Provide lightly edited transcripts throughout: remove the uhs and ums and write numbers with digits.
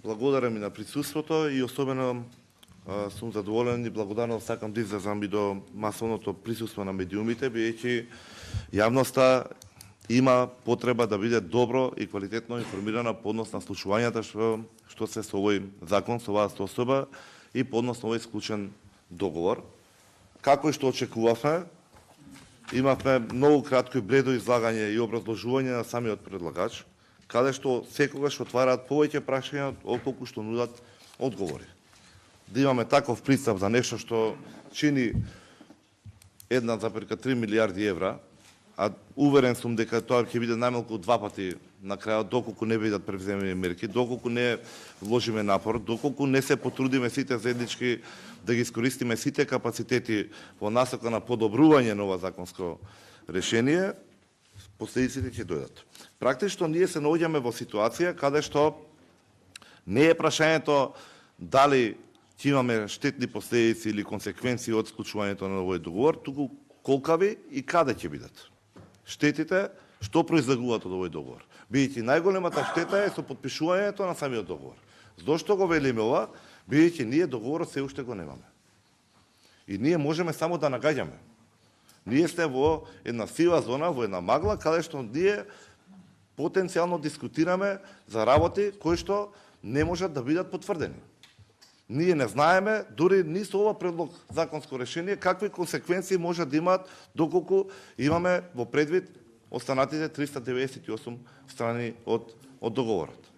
Благодарам и на присуството и особено сум задоволен и благодарно сакам да изразам и до масовното присуство на медиумите, бидејќи јавноста има потреба да биде добро и квалитетно информирана по однос на случувањата што се со овој закон, со оваа состојба и по однос на овој склучен договор. Како и што очекувавме, имавме многу кратко и бледо излагање и образложување на самиот предлагач, каде што секогаш отвараат повеќе прашања отколку што нудат одговори. Да имаме таков пристап за нешто што чини 1,3 милиарди евра, а уверен сум дека тоа ќе биде најмалку 2 пати на крајот, доколку не бидат превземени мерки, доколку не вложиме напор, доколку не се потрудиме сите заеднички да ги искористиме сите капацитети во насока на подобрување на ова законско решение, последиците ќе дојдат. Практично ние се наоѓаме во ситуација каде што не е прашањето дали ќе имаме штетни последици или консеквенции од склучувањето на овој договор, туку колкави и каде ќе бидат штетите, што произлегуваат од овој договор. Бидејќи најголемата штета е со потпишувањето на самиот договор. Зошто го велиме ова? Бидејќи ние договорот се уште го немаме. И ние можеме само да нагаѓаме. Ние сте во една сива зона, во една магла, каде што ние потенцијално дискутираме за работи кои што не можат да бидат потврдени. Ние не знаеме, дури ни со ова предлог законско решение, какви консеквенции можат да имаат доколку имаме во предвид останатите 398 страни од договорот.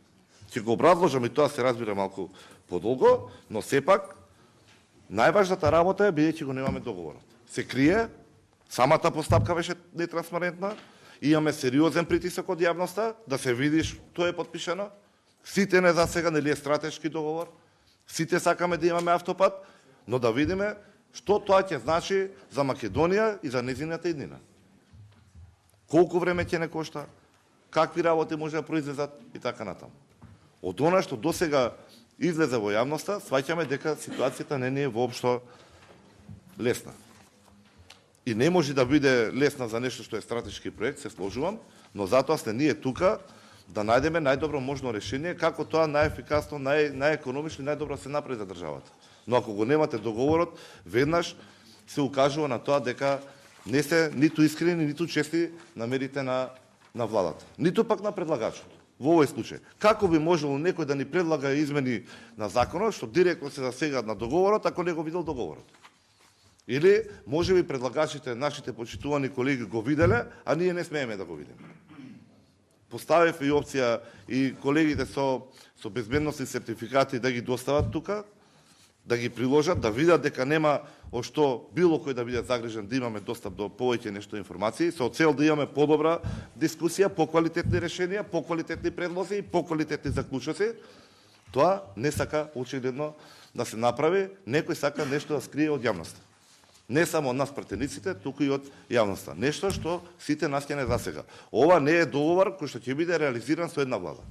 Ќе го образложам и тоа се разбира малку подолго, но сепак најважната работа е бидејќи го немаме договорот. Се крие, самата постапка беше нетранспарентна, имаме сериозен притисок од јавноста да се види што е потпишано. Сите не за сега нели е стратешки договор. Сите сакаме да имаме автопат, но да видиме што тоа ќе значи за Македонија и за нејзината иднина. Колку време ќе не кошта, какви работи може да произлезат и така натаму. Од она што досега излезе во јавноста, сваќаме дека ситуацијата не е воопшто лесна. И не може да биде лесна за нешто што е стратешки проект, се сложувам, но затоа сте ние тука да најдеме најдобро можно решение како тоа најефикасно, најекономично и најдобро се направи за државата. Но ако го немате договорот, веднаш се укажува на тоа дека не се ниту искрени, ниту чести намерите на владата, ниту пак на предлагачот. Во овој случај, како би можело некој да ни предлага измени на законот што директно се засегаат на договорот ако не го видел договорот? Или може би предлагачите, нашите почитувани колеги го виделе, а ние не смееме да го видиме. Поставив и опција и колегите со безбедносни сертификати да ги достават тука, да ги приложат, да видат дека нема о што било кој да биде загрижен да имаме достап до повеќе нешто информации, со цел да имаме подобра дискусија, поквалитетни решенија, поквалитетни предлози и поквалитетни заклучоци. Тоа не сака очигледно да се направи, некој сака нешто да скрие од јавноста. Не само од нас пратениците, туку и од јавноста. Нешто што сите нас ќе не засега. Ова не е договор кој што ќе биде реализиран со една влада.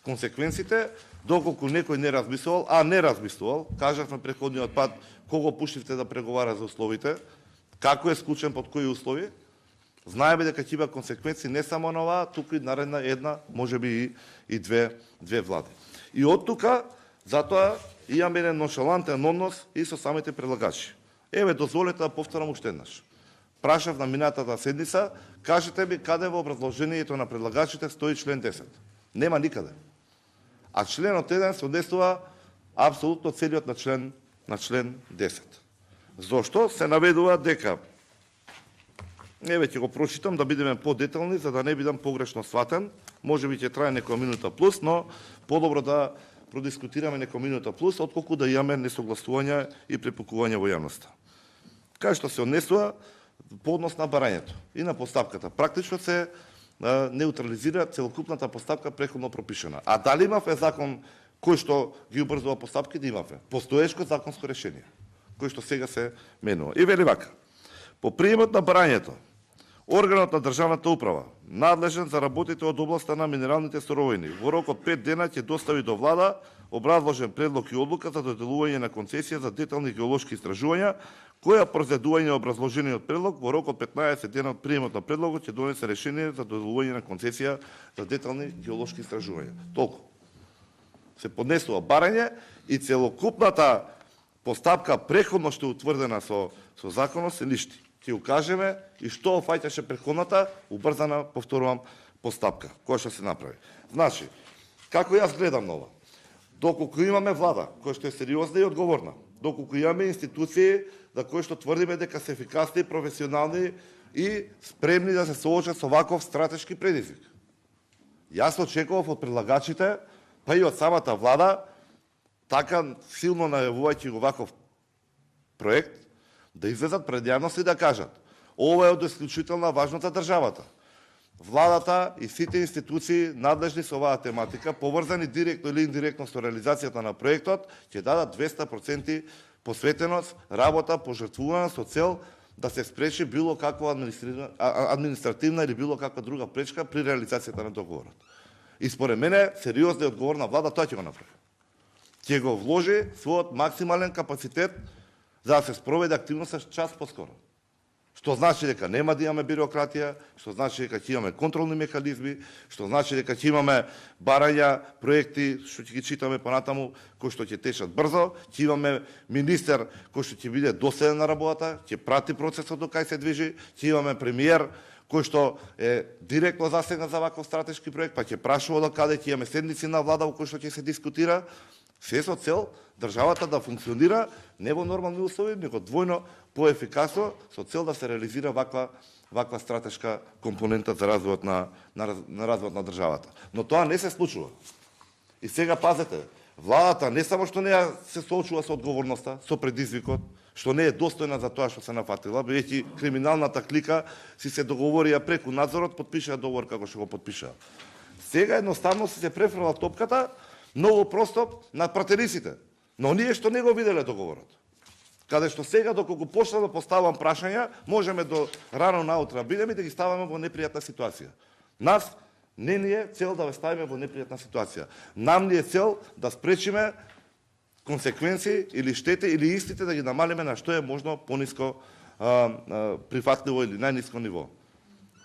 Консеквенците, доколку некој не размислувал, а не размислувал, кажавме претходниот пат кого пуштивте да преговара за условите, како е склучен под кои услови, знаеме дека ќе има консеквенции не само на оваа, туку и наредна една, можеби и две влади. И од тука, затоа имаме еден ноншалантен однос и со самите предлагачи. Еве, дозволете да повторам уште еднаш. Прашав на минатата седница, кажете ми каде во образложението на предлагачите стои член 10. Нема никаде. А членот 1 се однесува апсолутно целиот на член 10. Зошто? Се наведува дека, еве ќе го прочитам да бидеме подетални, за да не бидам погрешно сватен, може би ќе трае некоја минута плюс, но подобро да продискутираме некоја минута плюс, отколку да имаме несогласувања и препукување во јавноста. Кај што се однесува по однос на барањето и на постапката. Практично се неутрализира целокупната постапка претходно пропишана. А дали имавме закон кој што ги убрзува постапки? Да имавме. Постоешко законско решение, кој што сега се менува. И вели вака. По приемот на барањето, органот на државната управа, надлежен за работите од областа на минералните суровини, во рок од 5 дена ќе достави до влада образложен предлог и одлука за доделување на концесија за детални геолошки истражувања, која произведување образложениот предлог во рок од 15 дена од приемот на предлогот ќе донесе решение за доделување на концесија за детални геолошки истражувања. Толку. Се поднесува барање и целокупната постапка преходно што е утврдена со законот се ништи. Ќе укажеме и што офаќаше преходната убрзана, повторувам, постапка која што се направи. Значи, како јас гледам на ова? Доколку имаме влада која што е сериозна и одговорна, доколку имаме институции за кои што тврдиме дека се ефикасни, професионални и спремни да се соочат со ваков стратешки предизвик. Јас очекував од предлагачите, па и од самата влада, така силно најавувајќи го ваков проект, да излезат пред јавност и да кажат: ова е од исклучителна важност за државата. Владата и сите институции надлежни со оваа тематика, поврзани директно или индиректно со реализацијата на проектот, ќе дадат 200% посветеност, работа, пожртвувана со цел да се спречи било каква административна или било каква друга пречка при реализацијата на договорот. И според мене, сериозна и одговорна влада тоа ќе го направи. Ќе го вложи својот максимален капацитет за да се спроведе активноста час поскоро. Што значи дека нема да имаме бирократија, што значи дека ќе имаме контролни механизми, што значи дека ќе имаме барања, проекти, што ќе ги читаме понатаму, кои што ќе течат брзо, ќе имаме министер кој што ќе биде доследен на работата, ќе прати процесот до кај се движи, ќе имаме премиер кој што е директно засегнат за ваков стратешки проект, па ќе прашува до каде, ќе имаме седници на влада во кои што ќе се дискутира, се со цел државата да функционира не во нормални услови, него двојно поефикасно, со цел да се реализира ваква стратешка компонента за развојот на развојот на државата. Но тоа не се случува. И сега пазете, владата не само што не се соочува со одговорноста, со предизвикот, што не е достојна за тоа што се нафатила, бидејќи криминалната клика си се договорија преку надзорот, подпишаа договор како што го подпишаа. Сега едноставно се префрла топката многу просто на пратениците, но ние што не го виделе договорот. Каде што сега, доколку почнам да поставам прашања, можеме до рано наутра бидеме да ги ставаме во непријатна ситуација. Нас не ни е цел да ве ставиме во непријатна ситуација. Нам ни е цел да спречиме консеквенции или штети или истите да ги намалиме на што е можно пониско прифатливо или најниско ниво.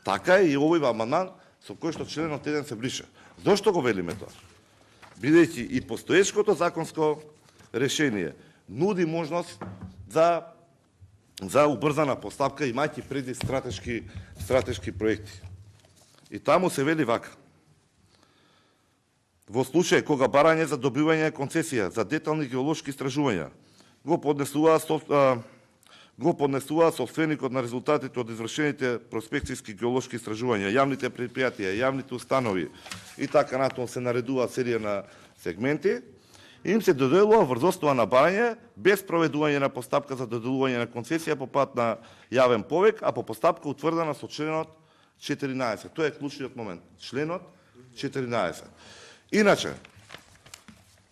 Така е и овој амандман со кој што членот 1 се брише. Зошто го велиме тоа? Бидејќи и постоечкото законско решение нуди можност за убрзана постапка, имајќи преди стратешки проекти. И таму се вели вака: во случај кога барање за добивање концесија за детални геолошки истражувања го поднесува собственикот на резултатите од извршените проспекцијски геолошки истражувања, јавните предпријатија, јавните установи и така натаму се наредуваат серија на сегменти, им се доделува врз основа на барање без проведување на постапка за доделување на концесија по пат на јавен повик, а по постапка утврдена со членот 14. Тоа е клучниот момент. Членот 14. Иначе,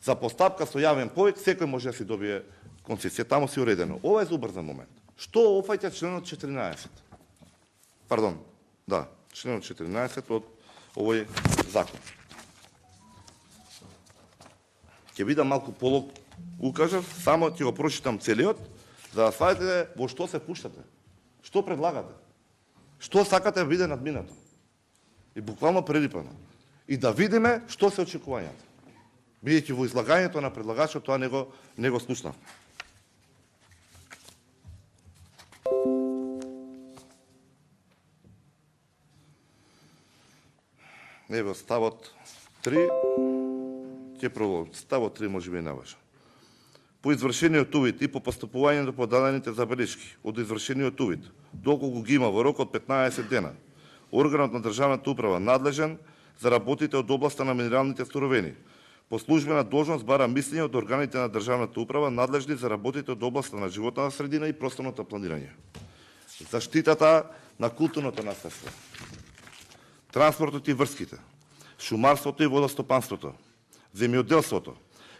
за постапка со јавен повик секој може да си добие концесија, таму си уредено. Ова е за убрзан момент. Што офаќа членот 14? Пардон, да, членот 14 од овој закон. Ќе бидам малку полог укажав, само ќе го прочитам целиот, за да сватите во што се пуштате, што предлагате, што сакате да биде надминато и буквално прелипано. И да видиме што се очекувањата. Бидејќи во излагањето на предлагачот тоа не го слушнав. Ево ставот 3, ќе продолжам. Ставот 3 може би е наважен. По извршениот увид и по постапувањето по дадените забелешки од извршениот увид, доколку ги има во рок од 15 дена, органот на државната управа надлежен за работите од областа на минералните суровини, по службена должност бара мислење од органите на државната управа надлежни за работите од областа на животна средина и просторното планирање. Заштитата на културното наследство, транспортот и врските, шумарството и водостопанството, земјоделството,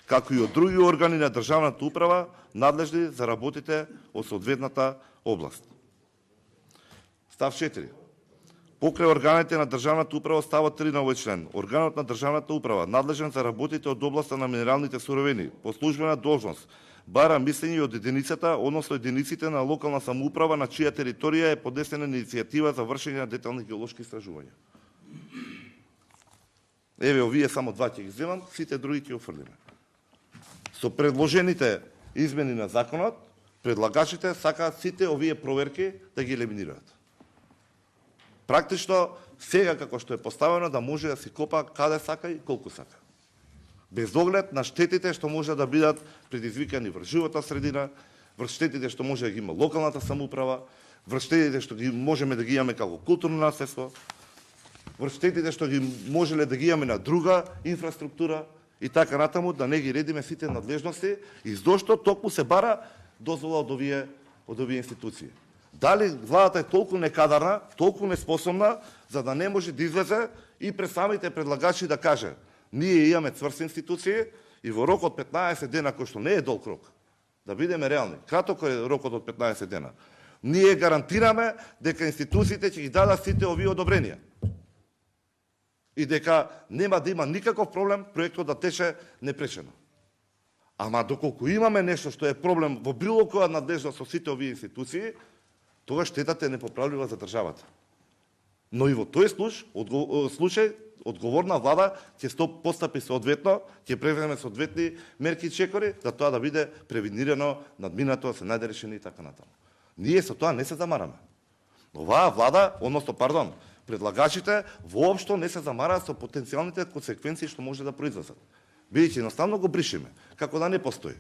како и од други органи на државната управа надлежни за работите од соодветната област. Став 4. Покрај органите на државната управа става 3 на овој член. Органот на државната управа надлежен за работите од областа на минералните суровини по службена должност бара мислење од единицата, односно единиците на локална самоуправа на чија територија е поднесена иницијатива за вршење на детални геолошки истражувања. Еве, овие само два ќе ги земам, сите други ќе офрлиме. Со предложените измени на законот, предлагачите сакаат сите овие проверки да ги елиминираат. Практично, сега како што е поставено, да може да си копа каде сака и колку сака. Без оглед на штетите што може да бидат предизвикани врз животна средина, врз штетите што може да ги има локалната самоуправа, врз штетите што ги можеме да ги имаме како културно наследство, врз штетите што ги можеле да ги имаме на друга инфраструктура и така натаму, да не ги редиме сите надлежности и зошто токму се бара дозвола од овие институции. Дали владата е толку некадарна, толку неспособна, за да не може да излезе и пред самите предлагачи да каже: ние имаме цврсти институции и во рок од 15 дена, кој што не е долг рок, да бидеме реални, краток е рокот од 15 дена, ние гарантираме дека институциите ќе ги дадат сите овие одобренија и дека нема да има никаков проблем проектот да тече непречено. Ама доколку имаме нешто што е проблем во било која надлежност со сите овие институции, тогаш штетата е непоправлива за државата. Но и во тој случај одговорна влада ќе постапи соодветно, ќе преземе соодветни мерки и чекори, да тоа да биде превенирано, надминато, да се најде решение и така натаму. Ние со тоа не се замараме. Оваа влада, предлагачите воопшто не се замараат со потенцијалните консеквенции што може да произлезат. Бидејќи едноставно го бришеме, како да не постои.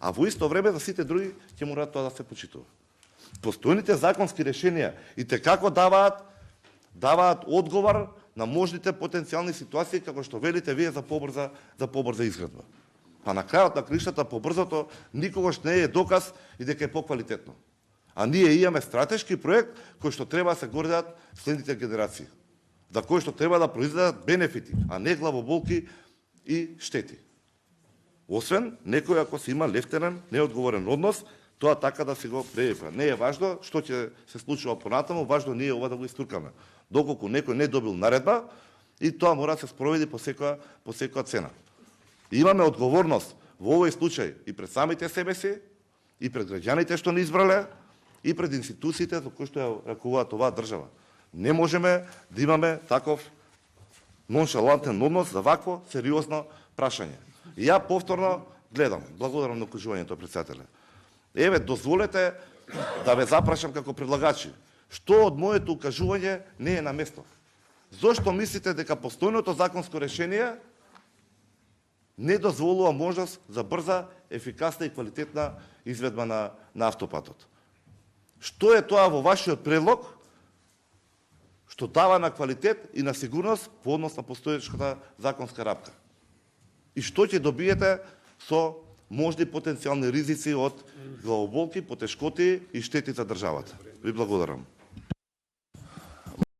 А во исто време за сите други ќе мора тоа да се почитува. Постојните законски решенија и како даваат одговор на можните потенцијални ситуации, како што велите вие за побрза изградба. Па на крајот на краиштата побрзото никогаш не е доказ и дека е поквалитетно. А ние имаме стратешки проект кој што треба да се гордеат следните генерации. За кој што треба да произведат бенефити, а не главоболки и штети. Освен некој ако си има лефтерен, неодговорен однос, тоа така да си го прелепа. Не е важно што ќе се случува понатаму, важно ние ова да го истуркаме. Доколку некој не добил наредба, и тоа мора да се спроведи по секоја цена. И имаме одговорност во овој случај и пред самите себе си, и пред граѓаните што не избрале, и пред институциите за кои што ја ракуваат оваа држава. Не можеме да имаме таков ноншалантен однос за вакво сериозно прашање. И ја повторно гледам, благодарам на укажувањето, председателе. Еве, дозволете да ве запрашам како предлагачи. Што од моето укажување не е на место? Зошто мислите дека постојното законско решение не дозволува можност за брза, ефикасна и квалитетна изведба на автопатот? Што е тоа во вашиот предлог што дава на квалитет и на сигурност во однос на постоечката законска рапка? И што ќе добиете со можни потенцијални ризици од главоболки, потешкоти и штети за државата? Ви благодарам.